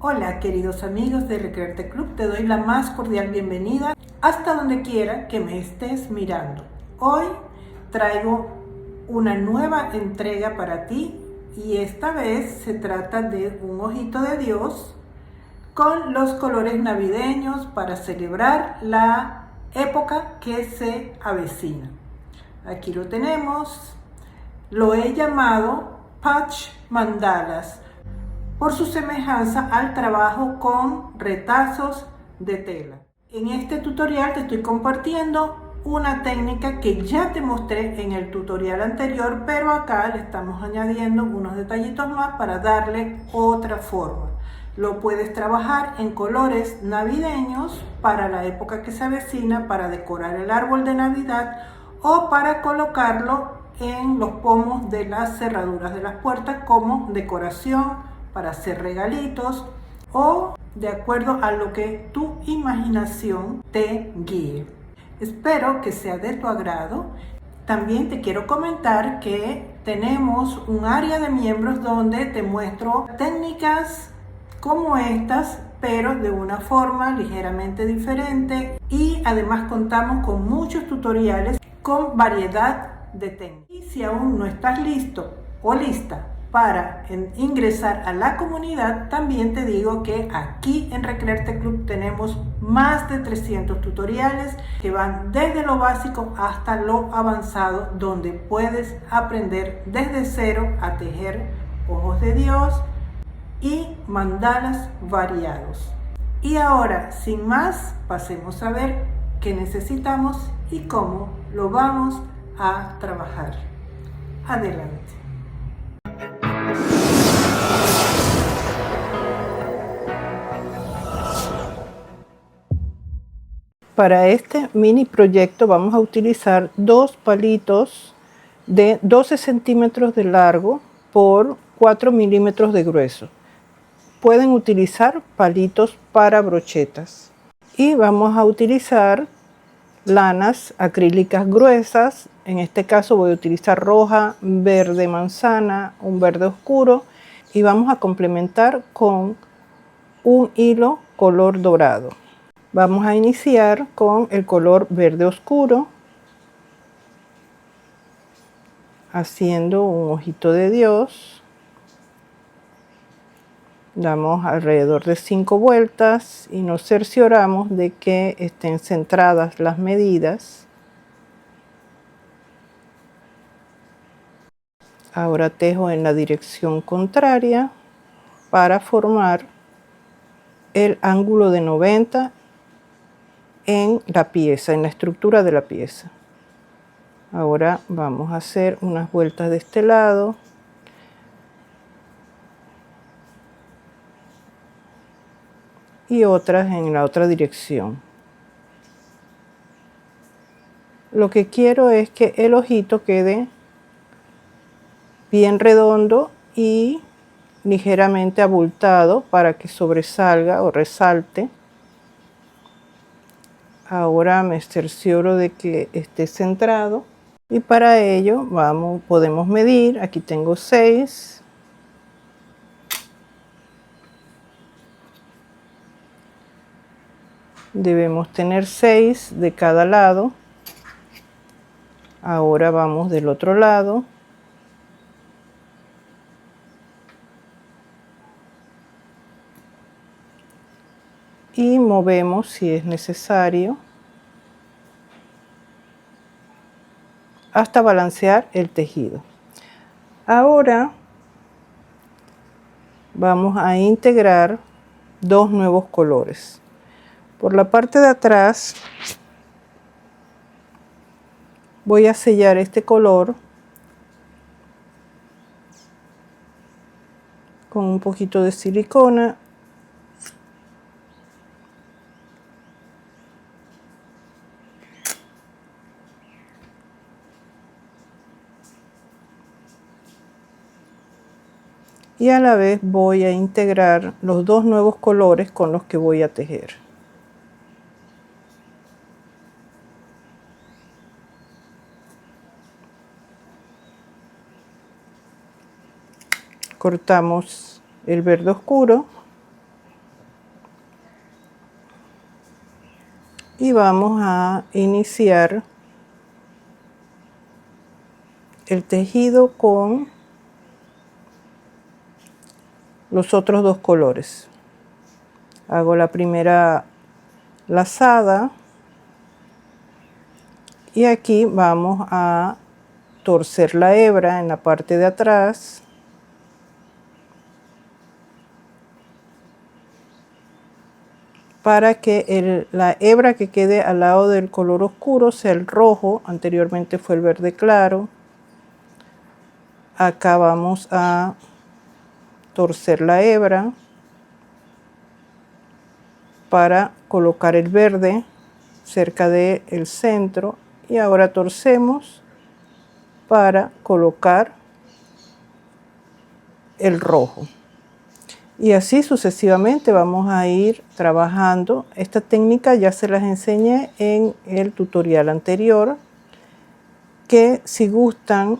Hola queridos amigos de Recrearte Club, te doy la más cordial bienvenida hasta donde quiera que me estés mirando. Hoy traigo una nueva entrega para ti y esta vez se trata de un ojito de Dios con los colores navideños para celebrar la época que se avecina. Aquí lo tenemos, lo he llamado Patch Mandalas por su semejanza al trabajo con retazos de tela. En este tutorial te estoy compartiendo una técnica que ya te mostré en el tutorial anterior, pero acá le estamos añadiendo unos detallitos más para darle otra forma. Lo puedes trabajar en colores navideños para la época que se avecina, para decorar el árbol de Navidad o para colocarlo en los pomos de las cerraduras de las puertas como decoración, para hacer regalitos o de acuerdo a lo que tu imaginación te guíe. Espero que sea de tu agrado. También te quiero comentar que tenemos un área de miembros donde te muestro técnicas como estas, pero de una forma ligeramente diferente, y además contamos con muchos tutoriales con variedad de técnicas. Y si aún no estás listo o lista para ingresar a la comunidad, también te digo que aquí en Recrearte Club tenemos más de 300 tutoriales que van desde lo básico hasta lo avanzado, donde puedes aprender desde cero a tejer ojos de Dios y mandalas variados. Y ahora, sin más, pasemos a ver qué necesitamos y cómo lo vamos a trabajar. Adelante. Para este mini proyecto vamos a utilizar dos palitos de 12 centímetros de largo por 4 milímetros de grueso. Pueden utilizar palitos para brochetas. Y vamos a utilizar lanas acrílicas gruesas. En este caso voy a utilizar roja, verde manzana, un verde oscuro, y vamos a complementar con un hilo color dorado. Vamos a iniciar con el color verde oscuro, haciendo un ojito de Dios. Damos alrededor de 5 vueltas y nos cercioramos de que estén centradas las medidas. Ahora tejo en la dirección contraria para formar el ángulo de 90 en la pieza, en la estructura de la pieza. Ahora vamos a hacer unas vueltas de este lado. Y otras en la otra dirección. Lo que quiero es que el ojito quede bien redondo y ligeramente abultado para que sobresalga o resalte. Ahora me cercioro de que esté centrado y para ello podemos medir. Aquí tengo 6. Debemos tener 6 de cada lado. Ahora vamos del otro lado. Y movemos si es necesario hasta balancear el tejido. Ahora vamos a integrar dos nuevos colores. Por la parte de atrás voy a sellar este color con un poquito de silicona . Y a la vez voy a integrar los dos nuevos colores con los que voy a tejer. Cortamos el verde oscuro y vamos a iniciar el tejido con los otros dos colores. Hago la primera lazada y aquí vamos a torcer la hebra en la parte de atrás para que la hebra que quede al lado del color oscuro sea el rojo. Anteriormente fue el verde claro. Acá vamos a torcer la hebra para colocar el verde cerca del centro, y ahora torcemos para colocar el rojo. Y así sucesivamente vamos a ir trabajando. Esta técnica ya se las enseñé en el tutorial anterior, que si gustan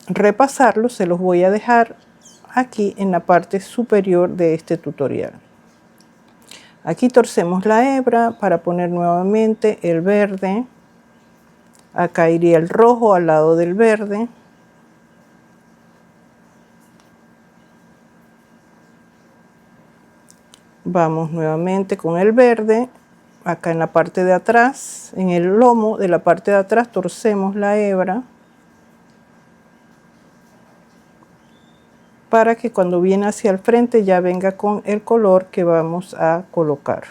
repasarlo se los voy a dejar aquí en la parte superior de este tutorial. Aquí torcemos la hebra para poner nuevamente el verde. Acá iría el rojo al lado del verde. Vamos nuevamente con el verde. Acá en la parte de atrás, en el lomo de la parte de atrás, torcemos la hebra para que cuando viene hacia el frente ya venga con el color que vamos a colocar.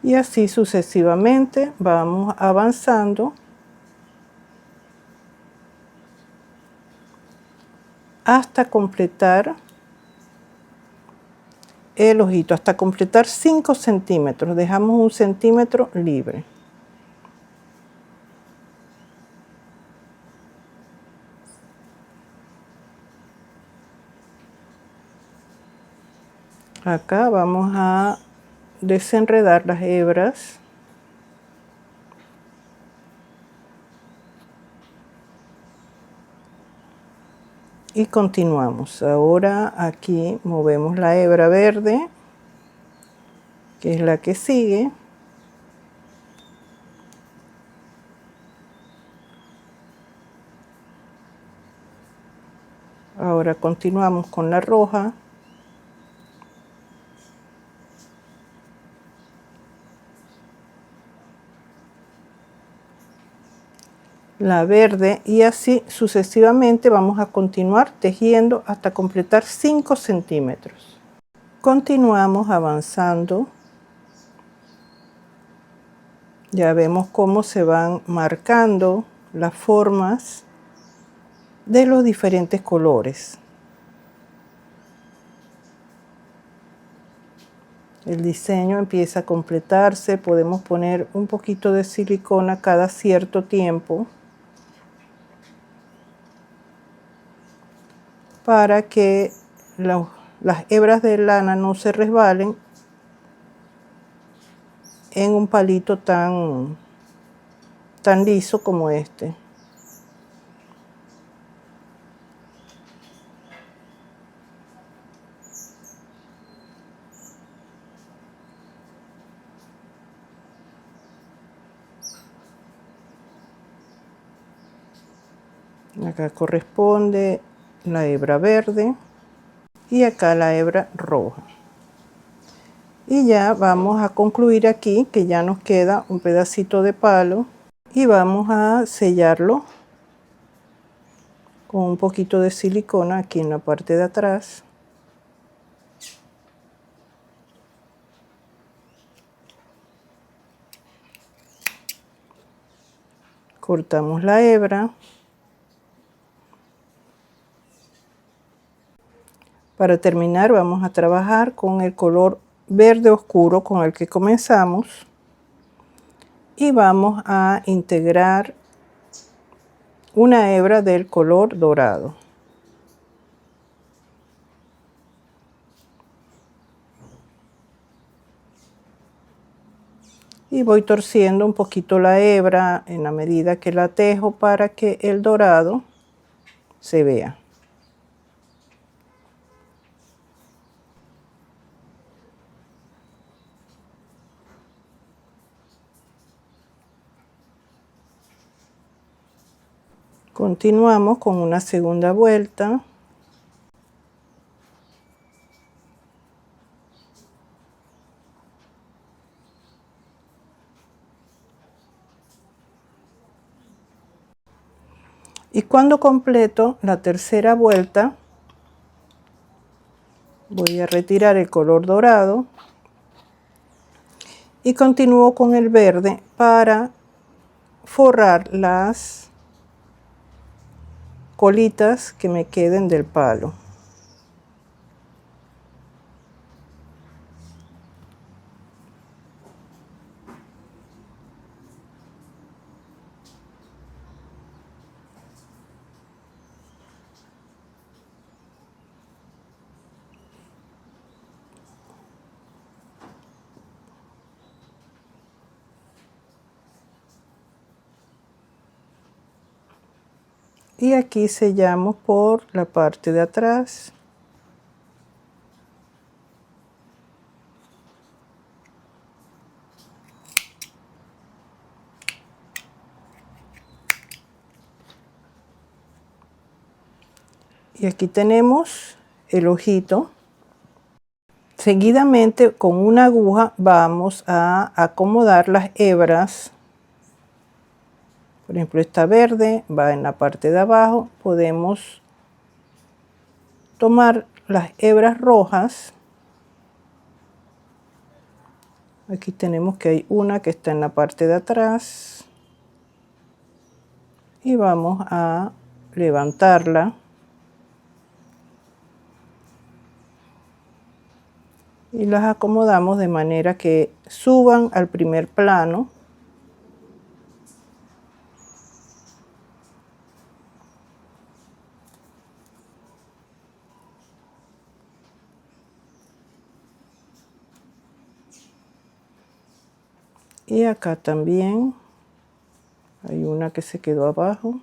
Y así sucesivamente vamos avanzando hasta completar el ojito, hasta completar 5 centímetros. Dejamos 1 centímetro libre. Acá vamos a desenredar las hebras. Y continuamos. Ahora aquí movemos la hebra verde, que es la que sigue. Ahora continuamos con la roja. La verde, y así sucesivamente vamos a continuar tejiendo hasta completar 5 centímetros. Continuamos avanzando. Ya vemos cómo se van marcando las formas de los diferentes colores. El diseño empieza a completarse. Podemos poner un poquito de silicona cada cierto tiempo para que las hebras de lana no se resbalen en un palito tan liso como este. Acá corresponde la hebra verde y acá la hebra roja. Y ya vamos a concluir aquí, que ya nos queda un pedacito de palo, y vamos a sellarlo con un poquito de silicona aquí en la parte de atrás. Cortamos la hebra. Para terminar vamos a trabajar con el color verde oscuro con el que comenzamos y vamos a integrar una hebra del color dorado. y voy torciendo un poquito la hebra en la medida que la tejo para que el dorado se vea. Continuamos con una segunda vuelta. Y cuando completo la tercera vuelta, voy a retirar el color dorado y continúo con el verde para forrar las colitas que me queden del palo. Y aquí sellamos por la parte de atrás. Y aquí tenemos el ojito. Seguidamente con una aguja vamos a acomodar las hebras. Por ejemplo, esta verde va en la parte de abajo. Podemos tomar las hebras rojas. Aquí tenemos que hay una que está en la parte de atrás. Y vamos a levantarla. Y las acomodamos de manera que suban al primer plano. Y acá también hay una que se quedó abajo.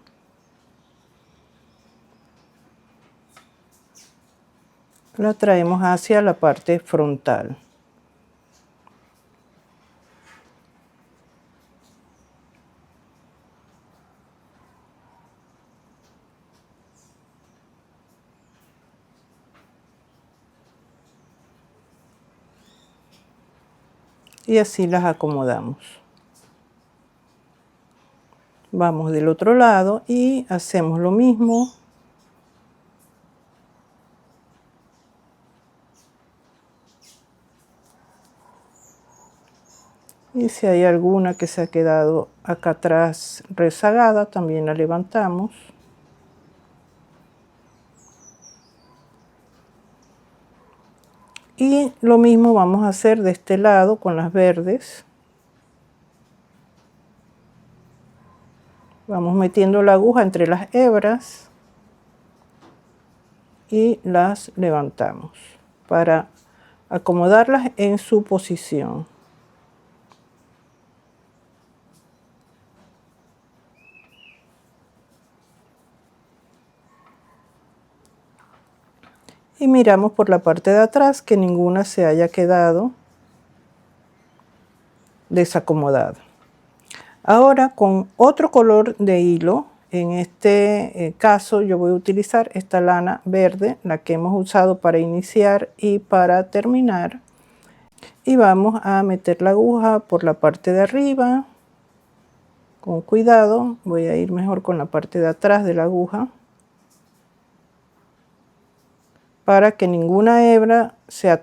La traemos hacia la parte frontal. Y así las acomodamos. Vamos del otro lado y hacemos lo mismo. Y si hay alguna que se ha quedado acá atrás rezagada, también la levantamos. Y lo mismo vamos a hacer de este lado con las verdes. Vamos metiendo la aguja entre las hebras y las levantamos para acomodarlas en su posición. Y miramos por la parte de atrás que ninguna se haya quedado desacomodada. Ahora con otro color de hilo, en este caso yo voy a utilizar esta lana verde, la que hemos usado para iniciar y para terminar. Y vamos a meter la aguja por la parte de arriba. Con cuidado, voy a ir mejor con la parte de atrás de la aguja, para que ninguna hebra sea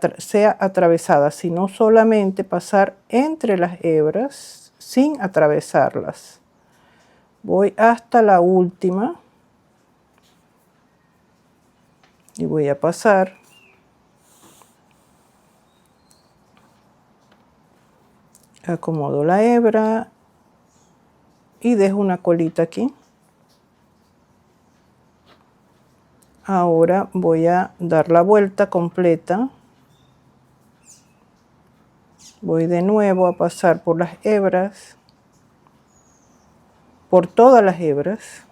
atravesada, sino solamente pasar entre las hebras sin atravesarlas. Voy hasta la última y voy a pasar. Acomodo la hebra y dejo una colita aquí. Ahora voy a dar la vuelta completa Voy de nuevo a pasar por las hebras, por todas las hebras.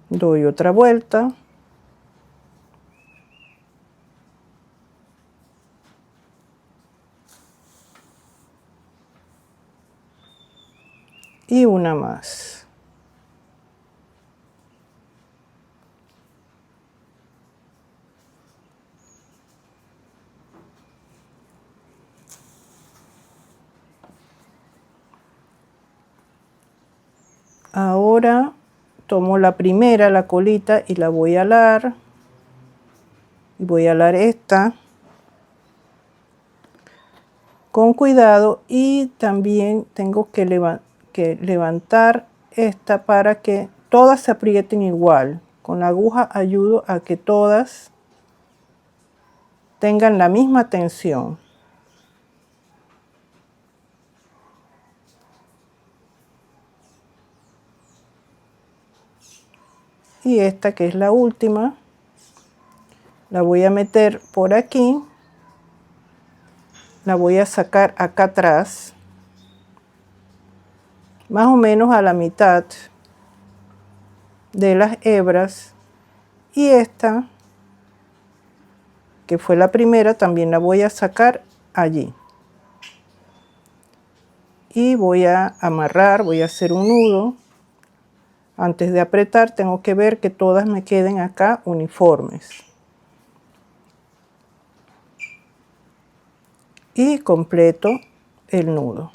Doy otra vuelta. Y una más. Ahora tomo la primera, la colita, y la voy a alar. Y voy a alar esta con cuidado, y también tengo que levantar esta para que todas se aprieten igual. Con la aguja ayudo a que todas tengan la misma tensión. Y esta, que es la última, la voy a meter por aquí. La voy a sacar acá atrás, más o menos a la mitad de las hebras. Y esta, que fue la primera, también la voy a sacar allí. Y voy a amarrar, voy a hacer un nudo. Antes de apretar tengo que ver que todas me queden acá uniformes. Y completo el nudo.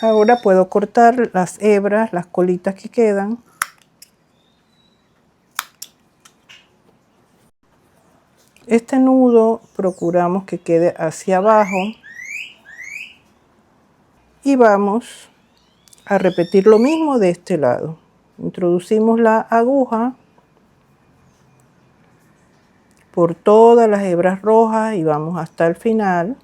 Ahora puedo cortar las hebras, las colitas que quedan. Este nudo procuramos que quede hacia abajo. Y vamos a repetir lo mismo de este lado. Introducimos la aguja por todas las hebras rojas y vamos hasta el final.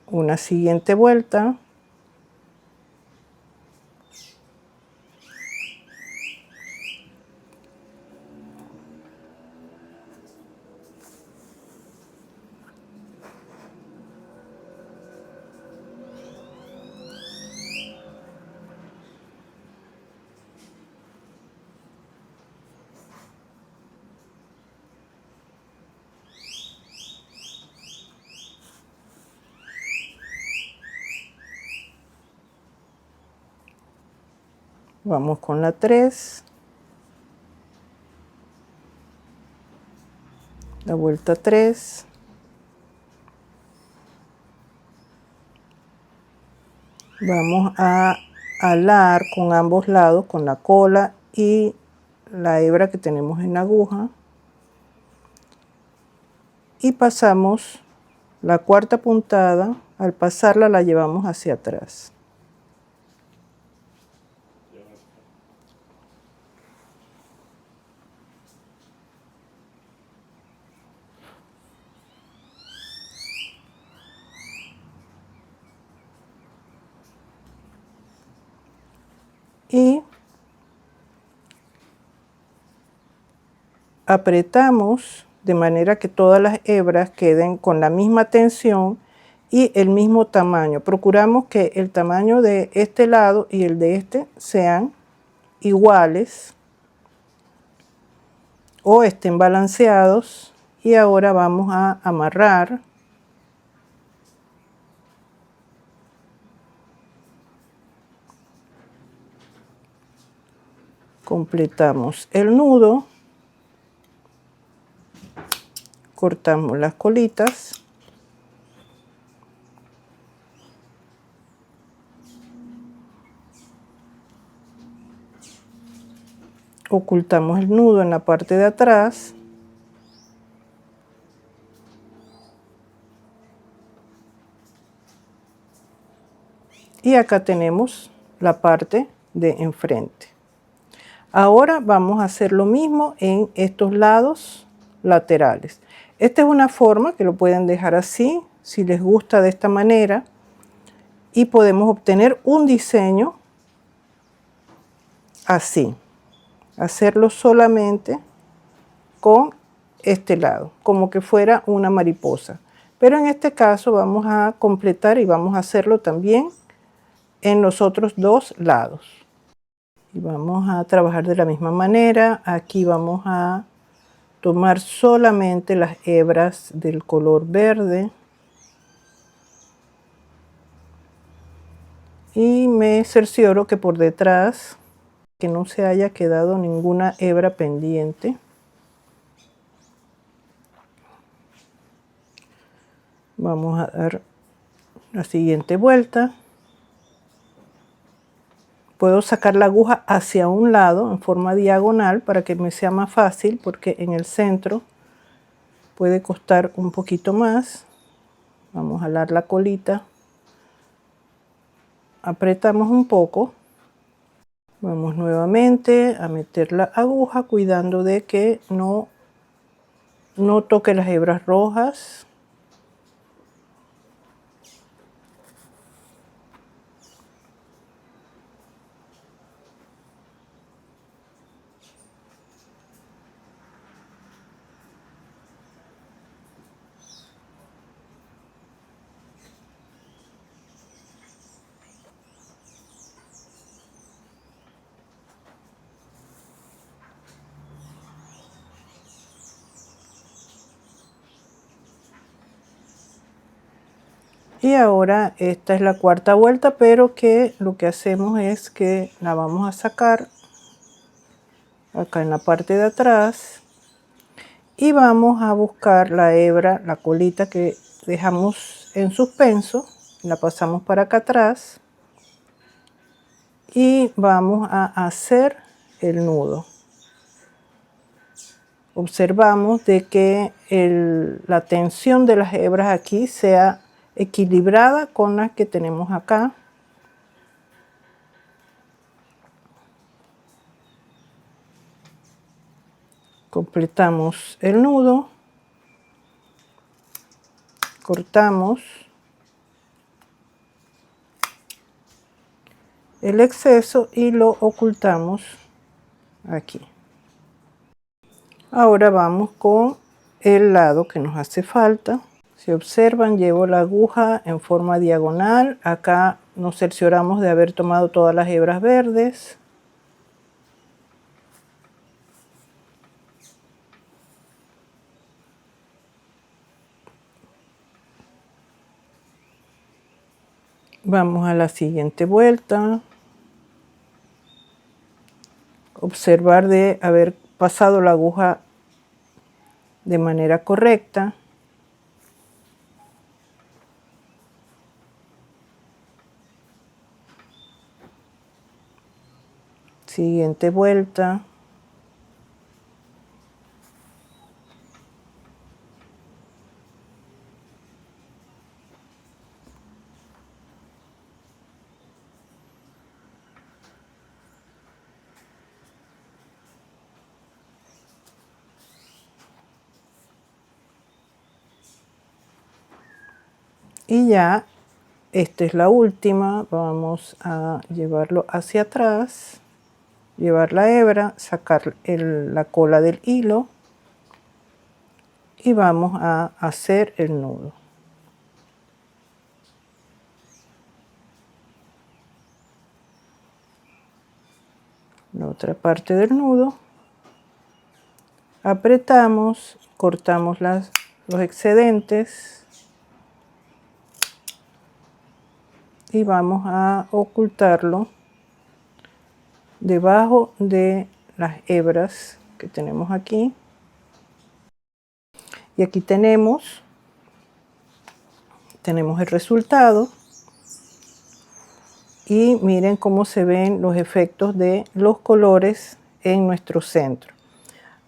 Una siguiente vuelta. Vamos con la 3. La vuelta 3. Vamos a alar con ambos lados, con la cola y la hebra que tenemos en la aguja. Y pasamos la cuarta puntada. Al pasarla la llevamos hacia atrás. Y apretamos de manera que todas las hebras queden con la misma tensión y el mismo tamaño. Procuramos que el tamaño de este lado y el de este sean iguales o estén balanceados. Y ahora vamos a amarrar. Completamos el nudo. Cortamos las colitas. Ocultamos el nudo en la parte de atrás. Y acá tenemos la parte de enfrente. Ahora vamos a hacer lo mismo en estos lados laterales. Esta es una forma que lo pueden dejar así, si les gusta de esta manera, y podemos obtener un diseño así. Hacerlo solamente con este lado, como que fuera una mariposa. Pero en este caso vamos a completar y vamos a hacerlo también en los otros dos lados. Y vamos a trabajar de la misma manera. Aquí vamos a tomar solamente las hebras del color verde. Y me cercioro que por detrás, que no se haya quedado ninguna hebra pendiente. Vamos a dar la siguiente vuelta. Puedo sacar la aguja hacia un lado en forma diagonal para que me sea más fácil, porque en el centro puede costar un poquito más. Vamos a jalar la colita. Apretamos un poco. Vamos nuevamente a meter la aguja cuidando de que no toque las hebras rojas. Y ahora esta es la cuarta vuelta, pero que lo que hacemos es que la vamos a sacar acá en la parte de atrás y vamos a buscar la hebra, la colita que dejamos en suspenso, la pasamos para acá atrás y vamos a hacer el nudo. Observamos de que la tensión de las hebras aquí sea equilibrada con las que tenemos acá. Completamos el nudo, cortamos el exceso y lo ocultamos aquí. Ahora vamos con el lado que nos hace falta. Si observan, llevo la aguja en forma diagonal. Acá nos cercioramos de haber tomado todas las hebras verdes. Vamos a la siguiente vuelta. Observar de haber pasado la aguja de manera correcta. Siguiente vuelta. Y ya, esta es la última. Vamos a llevarlo hacia atrás, llevar la hebra, sacar la cola del hilo y vamos a hacer el nudo. La otra parte del nudo. Apretamos, cortamos los excedentes. Y vamos a ocultarlo debajo de las hebras que tenemos aquí. Y aquí tenemos el resultado. Y miren cómo se ven los efectos de los colores en nuestro centro.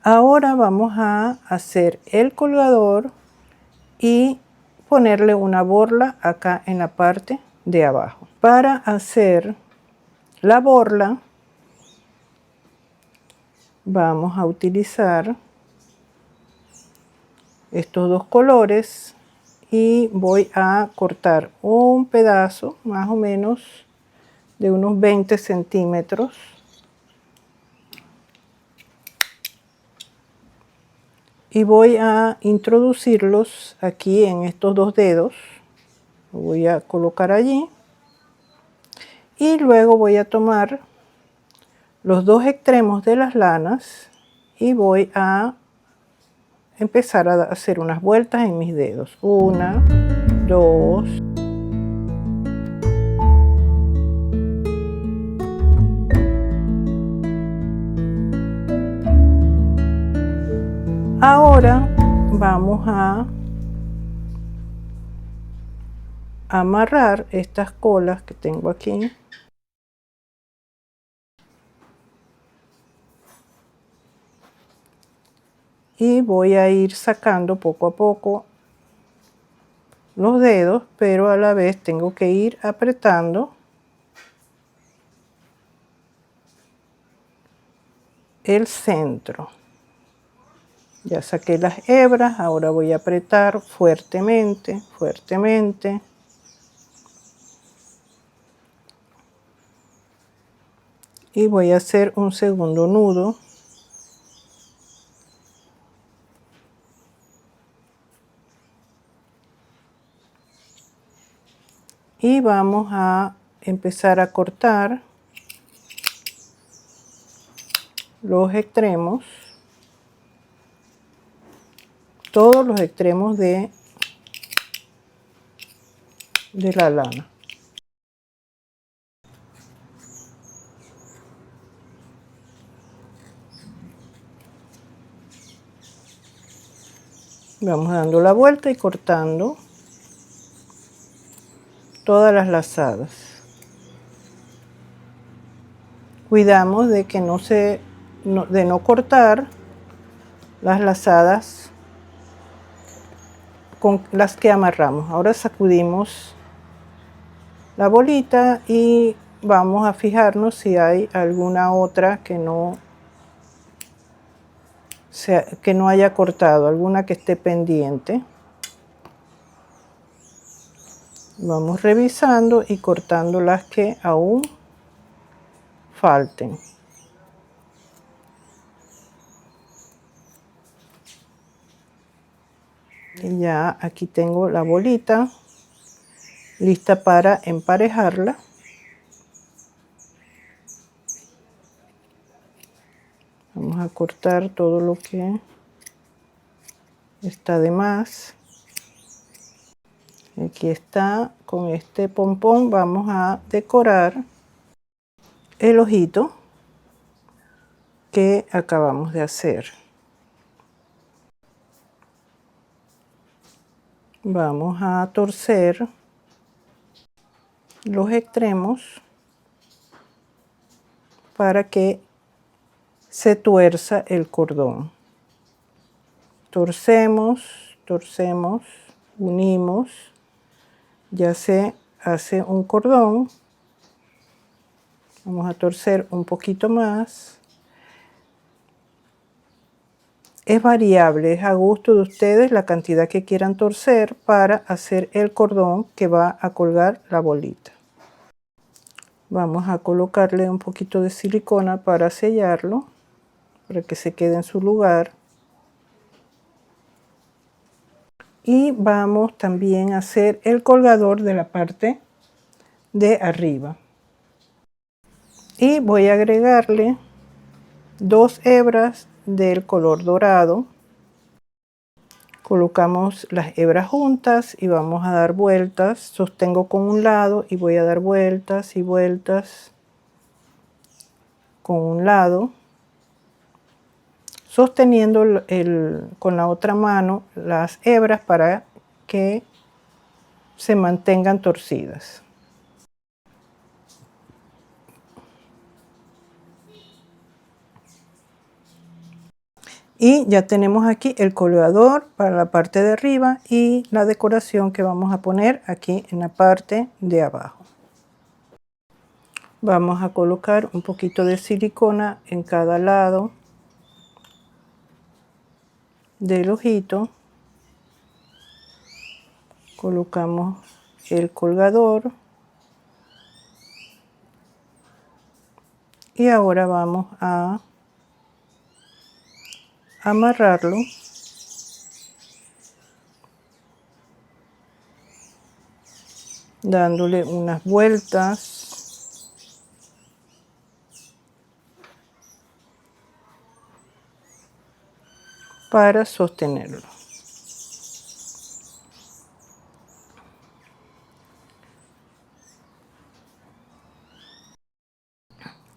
Ahora vamos a hacer el colgador y ponerle una borla acá en la parte de abajo. Para hacer la borla vamos a utilizar estos dos colores y voy a cortar un pedazo más o menos de unos 20 centímetros y voy a introducirlos aquí en estos dos dedos. Lo voy a colocar allí y luego voy a tomar los dos extremos de las lanas y voy a empezar a hacer unas vueltas en mis dedos. 1, 2. Ahora vamos a amarrar estas colas que tengo aquí. Y voy a ir sacando poco a poco los dedos, pero a la vez tengo que ir apretando el centro. Ya saqué las hebras, ahora voy a apretar fuertemente, fuertemente. Y voy a hacer un segundo nudo. Y vamos a empezar a cortar los extremos, todos los extremos de la lana. Vamos dando la vuelta y cortando todas las lazadas. Cuidamos de que no cortar las lazadas con las que amarramos. Ahora sacudimos la bolita y vamos a fijarnos si hay alguna otra que no haya cortado, alguna que esté pendiente. Vamos revisando y cortando las que aún falten. Y ya aquí tengo la bolita lista para emparejarla. Vamos a cortar todo lo que está de más. Aquí está, con este pompón vamos a decorar el ojito que acabamos de hacer. Vamos a torcer los extremos para que se tuerza el cordón. Torcemos, torcemos, unimos, ya se hace un cordón. Vamos a torcer un poquito más. Es variable, es a gusto de ustedes la cantidad que quieran torcer para hacer el cordón que va a colgar la bolita. Vamos a colocarle un poquito de silicona para sellarlo, para que se quede en su lugar. Y vamos también a hacer el colgador de la parte de arriba. Y voy a agregarle 2 hebras del color dorado. Colocamos las hebras juntas y vamos a dar vueltas. Sostengo con un lado y voy a dar vueltas y vueltas con un lado, sosteniendo con la otra mano las hebras para que se mantengan torcidas. Y ya tenemos aquí el colgador para la parte de arriba y la decoración que vamos a poner aquí en la parte de abajo. Vamos a colocar un poquito de silicona en cada lado del ojito colocamos el colgador y ahora vamos a amarrarlo dándole unas vueltas para sostenerlo.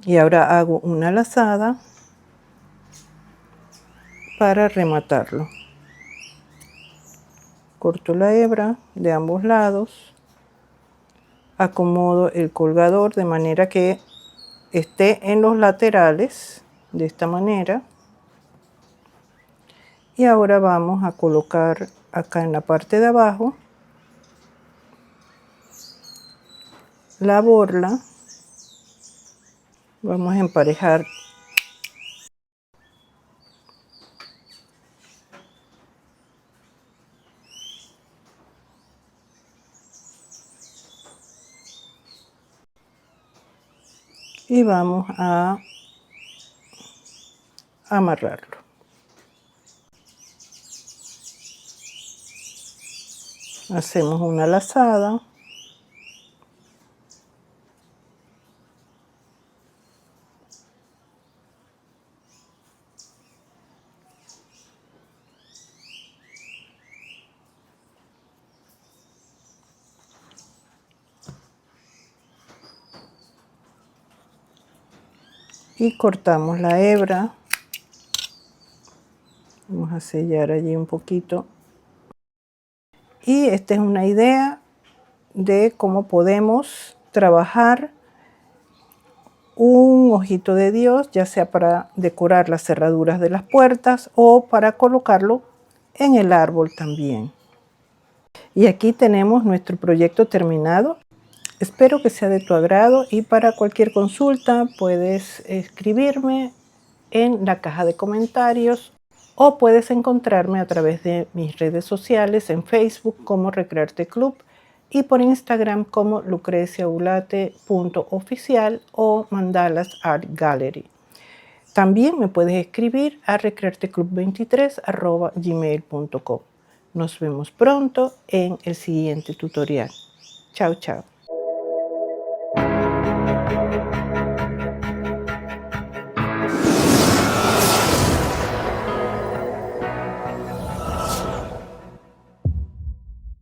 Y ahora hago una lazada para rematarlo. Corto la hebra de ambos lados, acomodo el colgador de manera que esté en los laterales, de esta manera. Y ahora vamos a colocar acá en la parte de abajo la borla. Vamos a emparejar y vamos a amarrarlo. Hacemos una lazada. Y cortamos la hebra. Vamos a sellar allí un poquito. Y esta es una idea de cómo podemos trabajar un ojito de Dios, ya sea para decorar las cerraduras de las puertas o para colocarlo en el árbol también. Y aquí tenemos nuestro proyecto terminado. Espero que sea de tu agrado y para cualquier consulta puedes escribirme en la caja de comentarios o puedes encontrarme a través de mis redes sociales en Facebook como Recrearte Club y por Instagram como lucreciaulate.oficial o Mandalas Art Gallery. También me puedes escribir a recrearteclub23@gmail.com. Nos vemos pronto en el siguiente tutorial. Chao, chao.